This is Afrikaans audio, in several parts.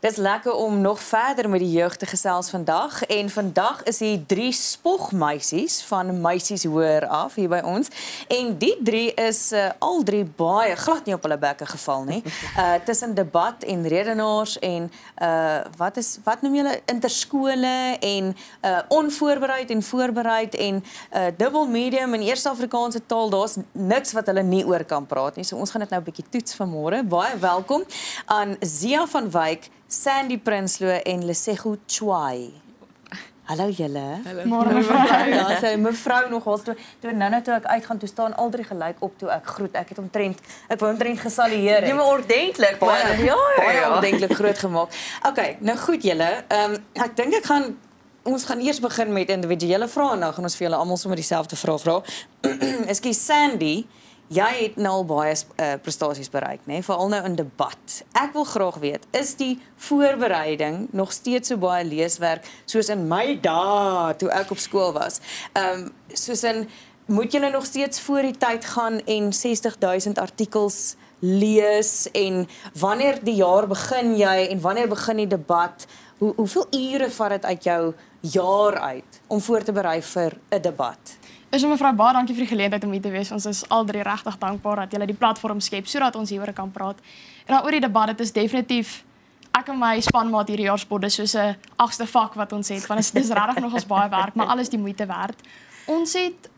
Dis lekker om nog verder met die jeug te gesels vandag. En vandag is die 3 spogmeisies van Meisies Hoër af hier by ons. En die 3 is al 3 baie glad nie op hulle bekke geval nie. Tussen debat en redenaars en wat noem julle interskole en onvoorbereid en voorbereid en dubbel medium en eerste Afrikaanse taal. Daar's niks wat hulle nie oor kan praat nie. So ons gaan dit nou 'n bietjie toets vanmôre. Baie welkom aan Zia van Wyk, Sandy Prinsloo en Lesego Chwai. Hallo julle. Môre mevrou. Ja, sy mevrou nogals toe nou ek uitgaan, toe staan al 3 gelyk op toe ek groet. Ek wou omtrent gesalieer. Jy moet ordentlik, baie ordentlik groot gemaak. Okay, nou goed julle. Ek dink ons gaan eers begin met individuele vrae en dan gaan ons vir julle almal sommer dieselfde vraag vra. Ekskuus Sandy, jy het nou al baie prestasies bereik, né? Veral nou in debat. Ek wil graag weet, is die voorbereiding nog steeds so baie leeswerk soos in my dae toe ek op skool was? Soos in, moet julle nog steeds voor die tyd gaan en 60,000 artikels lees en wanneer die jaar begin jy en wanneer begin die debat? Hoeveel ure vat dit uit jou jaar uit om voor te berei vir 'n debat? Is mevrou baie dankie vir die geleentheid om hier te wees. Ons is al 3 regtig dankbaar dat julle die platform skep sodat ons hieroor kan praat. En dan oor die debat, dit is definitief ek en my spanmaat hierdie jaar spot dis soos 'n 8ste vak wat ons het, want dis regtig nogals baie werk, maar alles die moeite werd. Ons het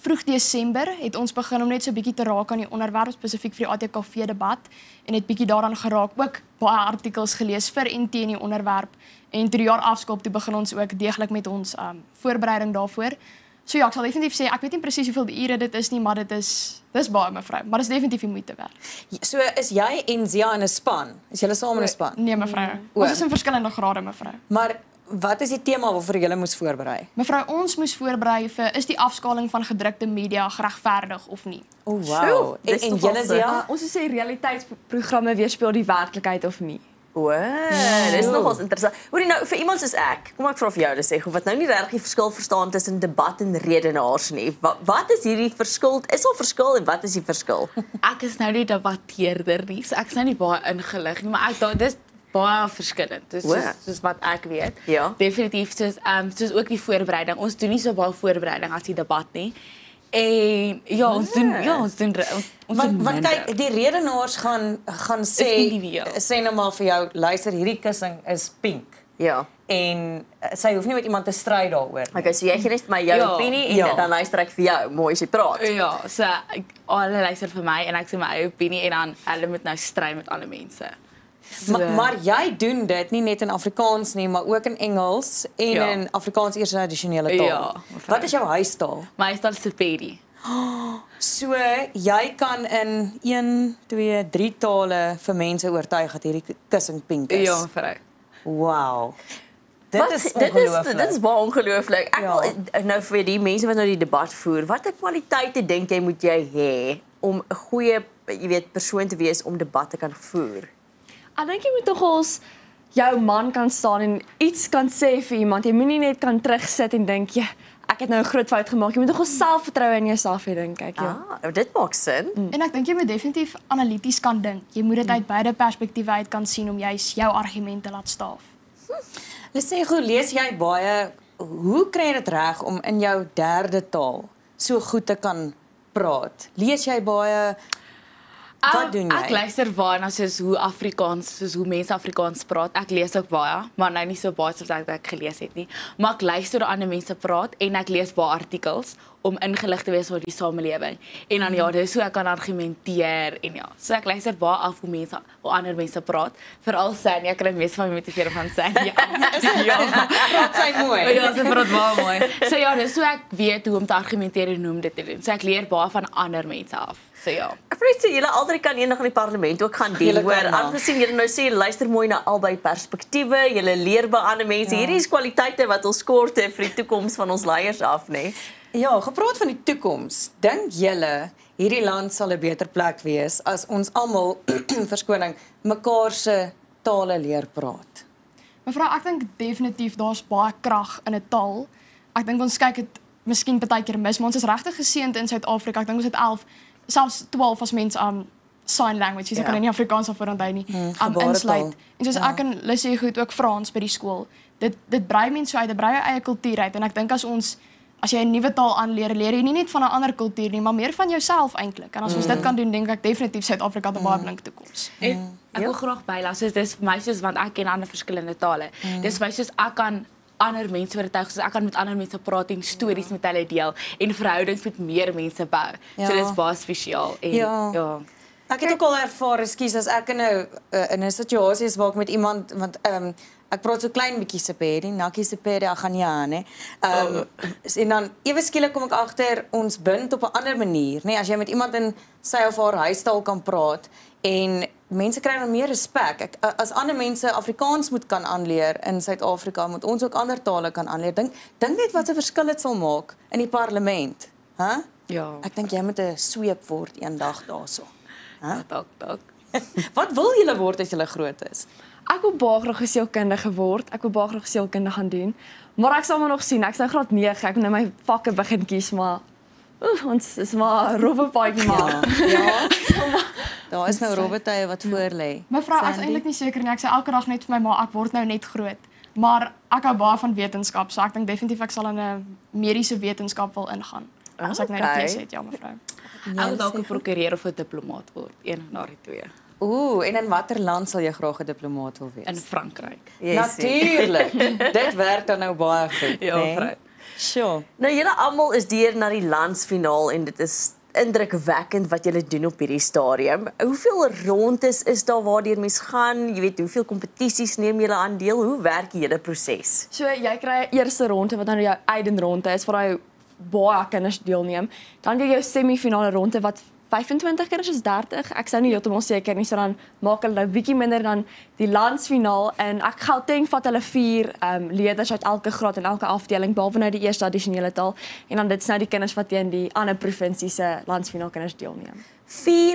vroeg Desember het ons begin om net so 'n bietjie te raak aan die onderwerp spesifiek vir die ATKV debat en het bietjie daaraan geraak, ook baie artikels gelees vir en teen die onderwerp. En toe die jaar afskop toe begin ons ook deeglik met ons voorbereiding daarvoor. So ja, ek sal definitief sê ek weet nie presies hoeveel ure dit is nie, maar dis baie mevrou, maar dis definitief die moeite werd. So is jy en Zia in 'n span? Is julle saam in 'n span? Nee mevrou. Ons is in verskillende grade mevrou. Maar wat is die tema waarvoor julle moes voorberei? Mevrou, ons moes voorberei vir is die afskaling van gedrukte media geregverdig of nie? O, wow. En julle Zia? Ons sê realiteitsprogramme weerspieël die werklikheid of nie. Dis nogals interessant. Hoorie nou, vir iemand soos ek, kom ek vra vir jou, Lesego, wat nou nie regtig die verskil verstaan tussen debat en redenaars nie. Wat is hierdie verskil? Is al verskil en wat is die verskil? Ek is nou nie debatteerder nie, so ek is nou nie baie ingelig nie, maar dis baie verskillend. Dis soos wat ek weet. Ja. Definitief soos ook die voorbereiding. Ons doen nie so baie voorbereiding as die debat nie. En ja, ons doen want kyk, die redenaars gaan sê nou maar vir jou, luister, hierdie kussing is pink. Ja. En sy hoef nie met iemand te stry daaroor. Okay, so jy gee net vir my jou opinie en dan luister ek vir jou, mooi as jy praat. Ja, so hulle luister vir my en ek sê my eie opinie en dan hulle moet nou stry met ander mense. So. Maar jy doen dit nie net in Afrikaans nie, maar ook in Engels en in Afrikaans eerste addisionele taal. Ja, wat is jou huistaal? My huistaal is Sepedi. So jy kan in 1, 2, 3 tale vir mense oortuig dat hierdie kussing pink is. Ja, mevrou. Wow. Dit is ongelooflik. Dit is baie ongelooflik. Ek wil nou vir die mense wat nou die debat voer, watter kwaliteite dink jy moet jy hê om 'n goeie, persoon te wees om debat te kan voer? Ek dink jy moet nogals jou man kan staan en iets kan sê vir iemand. Jy moenie net kan terugsit en dink, ja, ek het nou 'n groot fout gemaak. Jy moet nogals selfvertroue in jouself hê, dink ek. Ja. Dit maak sin. En ek dink jy moet definitief analities kan dink. Jy moet dit uit beide perspektiewe uit kan sien om juis jou argumente laat staaf. Lesego, lees jy baie, hoe kry jy dit reg om in jou 3de taal so goed te kan praat? Lees jy baie? Wat doen jy? Ek luister baie na soos hoe mense Afrikaans praat. Ek lees ook baie, maar nou nie so baie soos ek gelees het nie. Maar ek luister hoe ander mense praat en ek lees baie artikels om ingelig te wees oor die samelewing. En dan dis hoe ek kan argumenteer en ja. So ek luister baie af hoe ander mense praat. Veral Sandy, ek kan dit meeste van my motiveer van Sandy. Praat sy mooi. Ja, sy praat baie mooi. So ja, dis hoe ek weet hoe om te argumenteer en hoe om dit te doen. So ek leer baie van ander mense af. So ja. Ek vrees julle albei kan eendag in die parlement ook gaan dien, hoor. Aangesien julle nou sê luister mooi na albei perspektiewe, julle leer by ander mense. Hierdie is kwaliteite wat ons kort het vir die toekoms van ons leiers af, né? Ja, gepraat van die toekoms. Dink julle hierdie land sal 'n beter plek wees as ons almal verskoning mekaar se tale leer praat? Mevrou, ek dink definitief daar's baie krag in 'n taal. Ek dink ons kyk dit miskien partykeer mis, maar ons is regtig geseënd in Suid-Afrika. Ek dink ons het 11, selfs 12 as mens sign language, ek kan nie Afrikaans of onthou nie, insluit. En soos ek en Lissy goed ook Frans by die skool. Dit brei mense so uit, dit brei jou eie kultuur uit en ek dink as jy 'n nuwe taal aanleer, leer jy nie net van 'n ander kultuur nie, maar meer van jouself eintlik. En as ons dit kan doen, dink ek definitief Suid-Afrika het 'n baie blink toekoms. En ek wil graag bylas, dis vir my soos want ek ken ander verskillende tale. Dis vir my soos ek kan ander mense oortuig, soos ek kan met ander mense praat en stories met hulle deel en verhoudings met meer mense bou. So dis baie spesiaal en ja. Ek het ook al ervaar, ekskuus, as ek in 'n situasie is waar ek met iemand want ek praat so klein bietjie Sepedi, Nakkie Sepedi Aganiane. En dan ewe skielik kom ek agter ons bind op 'n ander manier, nê, as jy met iemand in sy of haar huistaal kan praat en mense kry dan meer respek. As ander mense Afrikaans moet kan aanleer in Suid-Afrika, moet ons ook ander tale kan aanleer. Dink net wat 'n verskil dit sal maak in die parlement, hè? Ja. Ek dink jy moet 'n sweep word eendag daarso. Dalk. Wat wil julle word as julle groot is? Ek wil baie graag 'n sielkundige word. Ek wil baie graag sielkunde gaan doen. Maar ek sal maar nog sien. Ek's nou graad 9. Ek moet nou my vakke begin kies, maar ons is maar robbepaadjie maar. Ja. Daar is nou robbetye wat voor lê. Mevrou, ek is eintlik nie seker nie. Ek sê elke dag net vir my ma, ek word nou net groot. Maar ek hou baie van wetenskap, so ek dink definitief ek sal in 'n mediese wetenskap wil ingaan. As ek nou die keuse het, ja mevrou. Ek wil dalk 'n prokureur of 'n diplomaat word, een na die twee. En in watter land sal jy graag 'n diplomaat wil wees? In Frankryk. Natuurlik. Dit werk dan nou baie goed, Ja, vrou. Sure. Nou julle almal is deur na die landsfinaal en dit is indrukwekkend wat julle doen op hierdie stadium. Hoeveel rondes is daar waardeur mens gaan? Jy weet, hoeveel kompetisies neem julle aan deel? Hoe werk die hele proses? So jy kry 'n eerste ronde wat nou jou Eiden-ronde is waar jy baie kinders deelneem. Dan kry jy jou semifinale ronde wat 25 kinders is 30. Ek sou nie heeltemal seker nie, so dan maak hulle nou bietjie minder dan die landsfinaal en ek Gauteng vat hulle 4 leerders uit elke graad en elke afdeling behalwe nou die eerste addisionele taal en dan dit is nou die kinders wat teen die ander provinsie se landsfinaal kinders deelneem.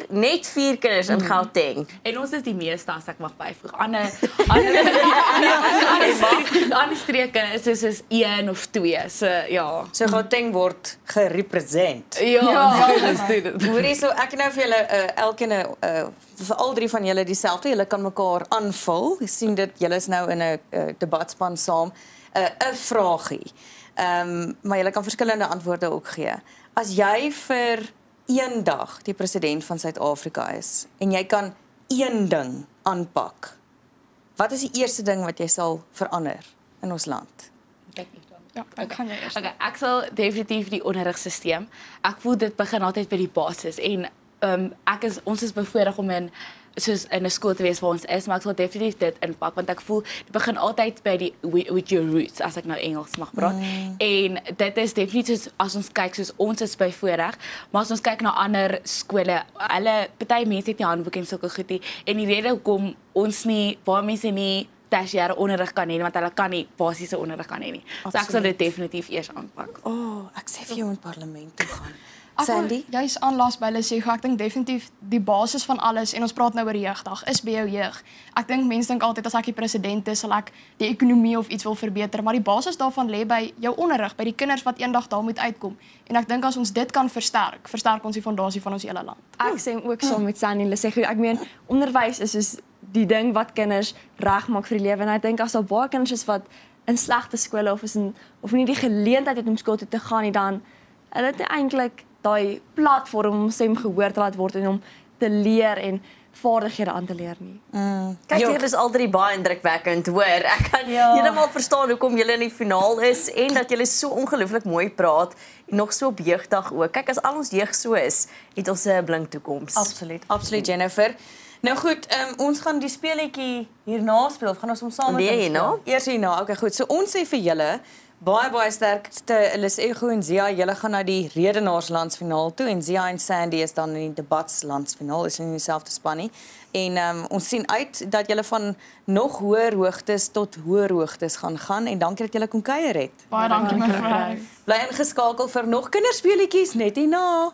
Net 4 kinders in Gauteng. En ons is die meeste as ek mag byvoeg. Ander streke is 1 of 2. So ja. So Gauteng word gerepresent. Ja, Hoorie, so ek nou vir julle elkeen vir al 3 van julle dieselfde. Julle kan mekaar aanvul. Jy sien dit, julle is nou in 'n debatspan saam. 'n Vragie. Maar julle kan verskillende antwoorde ook gee. As jy vir een dag die president van Suid-Afrika is en jy kan een ding aanpak, wat is die eerste ding wat jy sal verander in ons land? Ja, ek gaan jou eers. Okay, ek sal definitief die onderrigstelsel. Ek voel dit begin altyd by die basis en ons is bevoorreg om in 'n skool te wees waar ons is, maar ek sal definitief dit inpak want ek voel dit begin altyd by die with your roots as ek nou Engels mag praat. En dit is definitief as ons kyk soos ons is bevoorreg, maar as ons kyk na ander skole, party mense het nie handboeke en sulke goed nie en die rede hoekom ons nie baie mense nie tersiêre onderrig kan hê want hulle kan nie basiese onderrig kan hê nie. So ek sal dit definitief eers aanpak. Ek sê vir jou in parlement toe gaan. Ek Sandy? wil juist aanlas by hulle sê, ek dink definitief die basis van alles en ons praat nou oor die jeugdag is by jou jeug. Ek dink mense dink altyd as ek die president is, sal ek die ekonomie of iets wil verbeter, maar die basis daarvan lê by jou onderrig, by die kinders wat eendag daar moet uitkom. En ek dink as ons dit kan versterk ons die fondasie van ons hele land. Ek sê ook saam met Sandy, hulle sê ek meen onderwys is soos die ding wat kinders regmaak vir die lewe en ek dink as daar baie kinders is wat in slegte skole of nie die geleentheid het om skool toe te gaan nie, dan hulle het eintlik daai platform om stem gehoor te laat word en om te leer en vaardighede aan te leer nie. Kyk, julle is al 3 baie indrukwekkend, hoor. Ek kan heeltemal verstaan hoekom julle in die finaal is en dat julle so ongelooflik mooi praat en nog so op jeugdag ook. Kyk, as al ons jeug so is, het ons 'n blink toekoms. Absoluut Jennifer. Nou goed, ons gaan die speletjie hierna speel. Of gaan ons hom saam met ons speel? Eers hierna. Okay, goed. So ons sê vir julle baie sterkte Lesego en Zia, julle gaan na die redenaarslandsfinaal toe en Zia en Sandy is dan in die debatslandsfinaal, is in dieselfde span nie. En ons sien uit dat julle van nog hoër hoogtes tot hoër hoogtes gaan en dankie dat julle kom kuier het. Baie dankie mevrou. Bly ingeskakel vir nog kinderspeletjies net hierna.